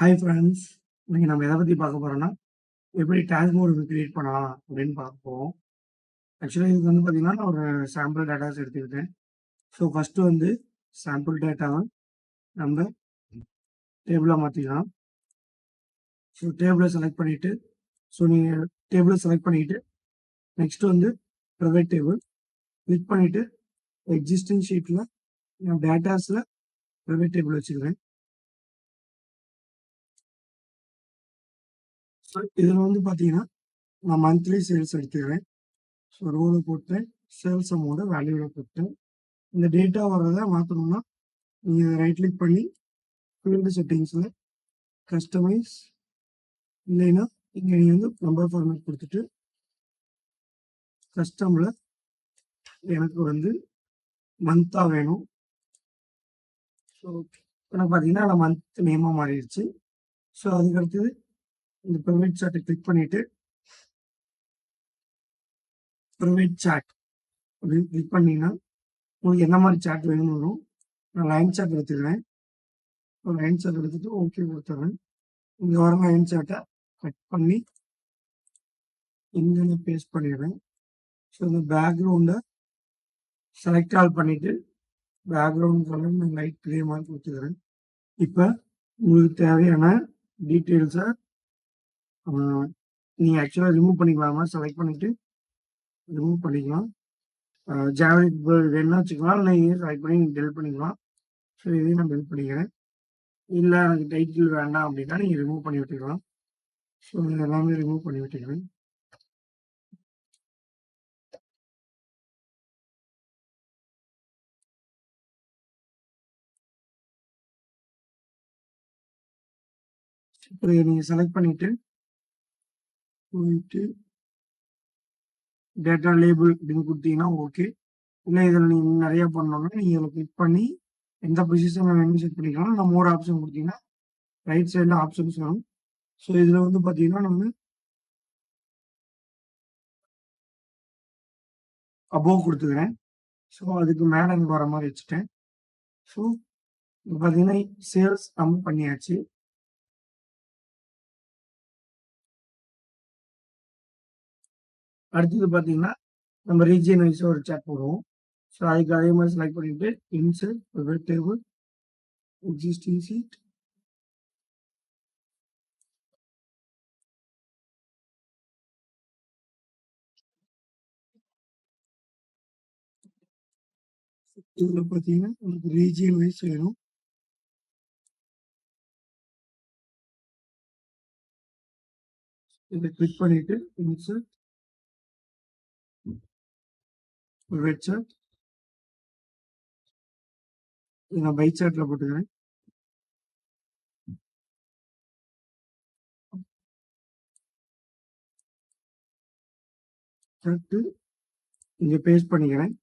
Hi friends. இன்னைக்கு நம்ம எத பத்தி பார்க்க போறோம்னா, எப்படி டேஷ்போர்ட் கிரியேட் பண்ணலாம் அப்படின்னு பார்க்க போறோம். ஆக்சுவலா இதுக்கு வந்து பார்த்தீங்கன்னா, நான் ஒரு சாம்பிள் டேட்டாஸ் எடுத்துக்கிட்டேன். ஸோ ஃபர்ஸ்ட்டு வந்து சாம்பிள் டேட்டாவ நம்ம டேபிளா மாத்திக்கலாம். ஸோ டேபிள செலக்ட் பண்ணிட்டு, நீங்க டேபிள செலக்ட் பண்ணிட்டு, நெக்ஸ்ட் வந்து பிரைவேட் டேபிள் கிளிக் பண்ணிட்டு, எக்ஸிஸ்டிங் ஷீட்ல நான் டேட்டாஸ்ல பிரைவேட் டேபிள் வச்சுக்கிறேன். ஸோ இதுல வந்து பார்த்தீங்கன்னா, நான் மந்த்லி சேல்ஸ் எடுத்துக்கிறேன். ஸோ ரோல போட்டேன். சேல்ஸ் அமௌண்ட்ட வேல்யூல போட்டேன். இந்த டேட்டா வர்றத மாத்தணும்னா, நீங்க ரைட் கிளிக் பண்ணி ஃபீல்டு செட்டிங்ஸ்ல கஸ்டமைஸ் இல்லைன்னா, இங்க நீங்க வந்து நம்பர் ஃபார்மேட் குடுத்துட்டு, கஸ்டம்ல எனக்கு வந்து மந்த்தா வேணும். ஸோ எனக்கு பார்த்தீங்கன்னா, நான் மந்த் நேமா மாறிடுச்சு. ஸோ அதுக்கு அடுத்தது இந்த பிரைவேட் சார்ட்ட கிளிக் பண்ணிட்டு, பிரைவேட் சாட் அப்படின்னு கிளிக் பண்ணீங்கன்னா, உங்களுக்கு என்ன மாரி சாட் வேணும்னு வரும். நான் லைன் சார்ட் எடுத்துக்கிறேன். லைன் சார்ட் எடுத்துட்டு ஓகே குடுத்துர்றேன். இங்க வர லைன் சார்ட்ட கட் பண்ணி இங்க நான் பேஸ்ட் பண்ணிடுறேன். ஸோ இந்த பேக்கிரவுண்ட செலக்ட் ஆல் பண்ணிட்டு, பேக்கிரவுண்ட் கலர் நான் லைட் கிரே மாரி குடுத்துக்கிறேன். இப்ப உங்களுக்கு தேவையான டீட்டெயில்ஸ அ நீங்க ஆக்சுவலா ரிமூவ் பண்ணிக்கலாமா செலக்ட் பண்ணிட்டு ரிமூவ் பண்ணிக்கலாம். ஜெனரிக் வேர்ட் வேணும்னா வச்சுக்கலாம். இல்ல இதையும் செலக்ட் பண்ணி நீங்க டெலிட் பண்ணிக்கலாம். ஸோ இதையும் நான் டெலிட் பண்ணிக்கிறேன். இல்ல எனக்கு டைட்டில் வேண்டாம் அப்படின்னா நீங்க ரிமூவ் பண்ணி விட்டுக்கலாம். ஸோ இது எல்லாமே ரிமூவ் பண்ணி விட்டுக்கிறேன். இப்போ இத நீங்க செலக்ட் பண்ணிட்டு, போயிட்டு டேட்டா லேபிள் அப்படின்னு குடுத்தீங்கன்னா ஓகே. இல்ல இதுல நீங்க நெறைய பண்ணணும்னா நீங்க இதுல கிளிக் பண்ணி எந்த பொசிஷன்ல வேணும்னு செட் பண்ணிக்கலாம். இல்ல மோர் ஆப்ஷன் குடுத்தீங்கன்னா, ரைட் சைடுல ஆப்ஷன்ஸ் வரும். ஸோ இதுல வந்து பார்த்தீங்கன்னா, நான் வந்து அபோவ் குடுத்துக்கிறேன். ஸோ அதுக்கு மேல எனக்கு வர மாரி வச்சுட்டேன். ஸோ இப்ப பார்த்தீங்கன்னா, சேல்ஸ் நம்ம பண்ணியாச்சு. அடுத்தது பார்த்தீங்கன்னா, நம்ம ரீஜியன் வைஸா ஒரு சார்ட் போடுவோம். ஸோ அதுக்கு அதே மாரி செலக்ட் பண்ணிட்டு, insert private table, existing sheet. இதுல பார்த்தீங்கன்னா, உங்களுக்கு ரீஜியன் வைஸ் வேணும். இத கிளிக் பண்ணிட்டு, இன்சர்ட் பிரைவேட் சார்ட். இத நான் பை சார்ட்ல போட்டுக்கிறேன். சார்ட் இங்க பேஸ்ட் பண்ணிக்கிறேன்.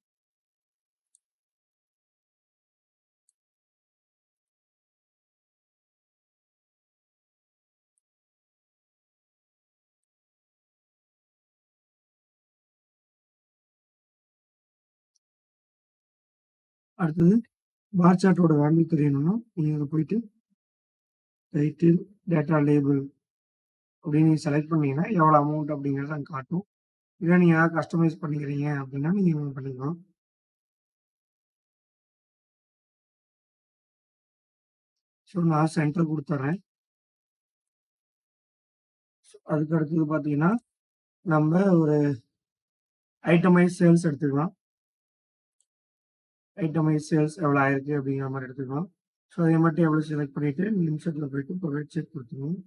அடுத்தது பார் சார்ட்டோட வேல்யூ தெரியணும்னா, நீங்க இங்க போயிட்டு டைட்டில், டேட்டா லேபிள் அப்படின்னு நீங்க செலக்ட் பண்ணீங்கன்னா, எவ்வளோ அமௌண்ட் அப்படிங்கிறது அங்க காட்டும். இல்ல நீங்க ஏதாவது கஸ்டமைஸ் பண்ணிக்கிறீங்க அப்படின்னா, நீங்க பண்ணிக்கலாம். ஸோ நான் சென்டர் குடுத்துர்றேன். அதுக்கு அடுத்தது பார்த்தீங்கன்னா, நம்ம ஒரு ஐட்டமைஸ் சேல்ஸ் எடுத்துக்கலாம். ஐட்டமைஸ் சேல்ஸ் எவ்வளோ ஆயிருக்கு அப்படிங்கிற மாரி எடுத்துக்கலாம். ஸோ அதே மாரி டேபிள செலக்ட் பண்ணிட்டு, இன்சர்ட்ல போயிட்டு ப்ரொவைட் செக் குடுத்துருவோம்.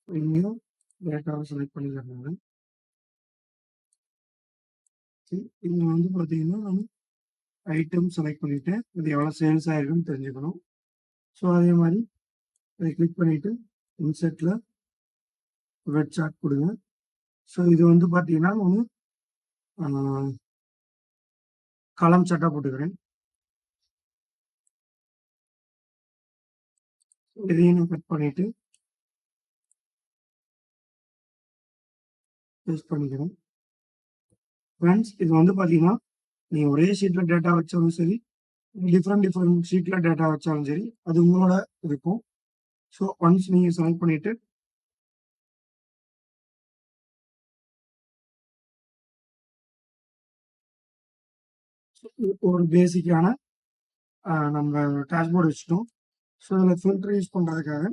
இங்கேயும் டேட்டாவ செலக்ட் பண்ணிக்கிறேங்க. இங்க வந்து பார்த்தீங்கன்னா, நான் ஐட்டம் செலக்ட் பண்ணிட்டேன். இது எவ்வளோ சேல்ஸ் ஆயிருக்குன்னு தெரிஞ்சுக்கணும். ஸோ அதே மாரி இத கிளிக் பண்ணிட்டு, இன்சர்ட்ல ப்ரொவைட் சார்ட் குடுங்க. ஸோ இது வந்து பார்த்தீங்கன்னா, நானு ஆ காலம் சார்ட்டா போட்டுக்கிறேன். இதையும் நான் கட் பண்ணிட்டு பேஸ்ட் பண்ணிக்கிறேன். ஃபிரெண்ட்ஸ் இது வந்து பார்த்தீங்கன்னா, நீங்க ஒரே ஷீட்ல டேட்டா வச்சாலும் சரி, டிஃபரெண்ட் ஷீட்ல டேட்டா வச்சாலும் சரி, அது உங்களோட விருப்பம். ஸோ ஒன்ஸ் நீங்கள் செலக்ட் பண்ணிவிட்டு ஒரு பேசிக்கான நம்ம டேஷ்போர்டு வச்சுட்டோம். ஸோ இதில் ஃபில்டர் யூஸ் பண்ணுறதுக்காக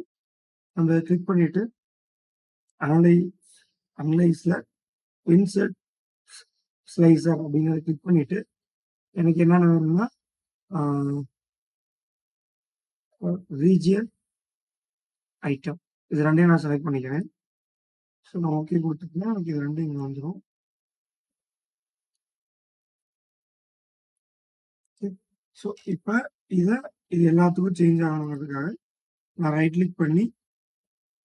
நம்ம கிளிக் பண்ணிவிட்டு அனலைஸில் இன்சர்ட் ஸ்லைசர் அப்படிங்கிறத கிளிக் பண்ணிவிட்டு எனக்கு என்னென்ன வேணும்னா ரீஜியன் ஐட்டம் இது ரெண்டையும் நான் செலக்ட் பண்ணிக்கிறேன். ஸோ நான் ஓகே கொடுத்துட்டேன்னா எனக்கு இது ரெண்டும் இங்கே வந்துடும். ஸோ இப்போ இது எல்லாத்துக்கும் சேஞ்ச் ஆகணுங்கிறதுக்காக நான் ரைட் கிளிக் பண்ணி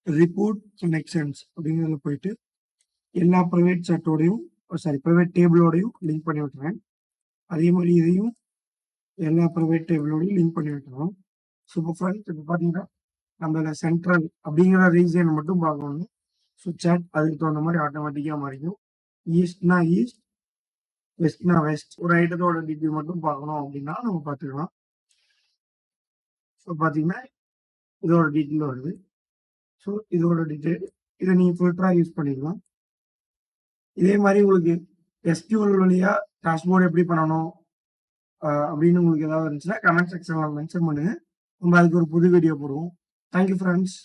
ரிப்போர்ட் கனெக்ஷன்ஸ் அப்படிங்கிறதுல போயிட்டு எல்லா ப்ரைவேட் சார்ட்டோடையும் ப்ரைவேட் டேபிளோடையும் லிங்க் பண்ணி விட்டுறேன். அதே மாதிரி இதையும் எல்லா ப்ரைவேட் டேபிளோடையும் லிங்க் பண்ணி விட்டுறோம். ஸோ இப்போ ஃப்ரெண்ட்ஸ் இப்போ பார்த்தீங்கன்னா நம்மள சென்ட்ரல் அப்படிங்கிற ரீஜனை மட்டும் பார்க்கணும். ஸோ சாட் அதுக்கு தகுந்த மாதிரி ஆட்டோமேட்டிக்காக மாறிடும். ஈஸ்ட்னா ஈஸ்ட், வெஸ்ட்னா வெஸ்ட். ஒரு ஐட்டத்தோட டீட்டெயில் மட்டும் பார்க்கணும் அப்படின்னா நம்ம பார்த்துக்கலாம். ஸோ பார்த்தீங்கன்னா இதோட டீட்டெயில் வருது. ஸோ இதோட டீட்டெயில் இதை நீங்கள் ஃபில்டராக யூஸ் பண்ணிக்கலாம். இதே மாதிரி உங்களுக்கு எஸ்கியூஎல் வழியாக டேஷ்போர்டு எப்படி பண்ணணும் அப்படின்னு உங்களுக்கு ஏதாவது இருந்துச்சுன்னா கமெண்ட் செக்ஷனில் மென்ஷன் பண்ணுங்கள். நம்ம அதுக்கு ஒரு புது வீடியோ போடுவோம். Thank you friends.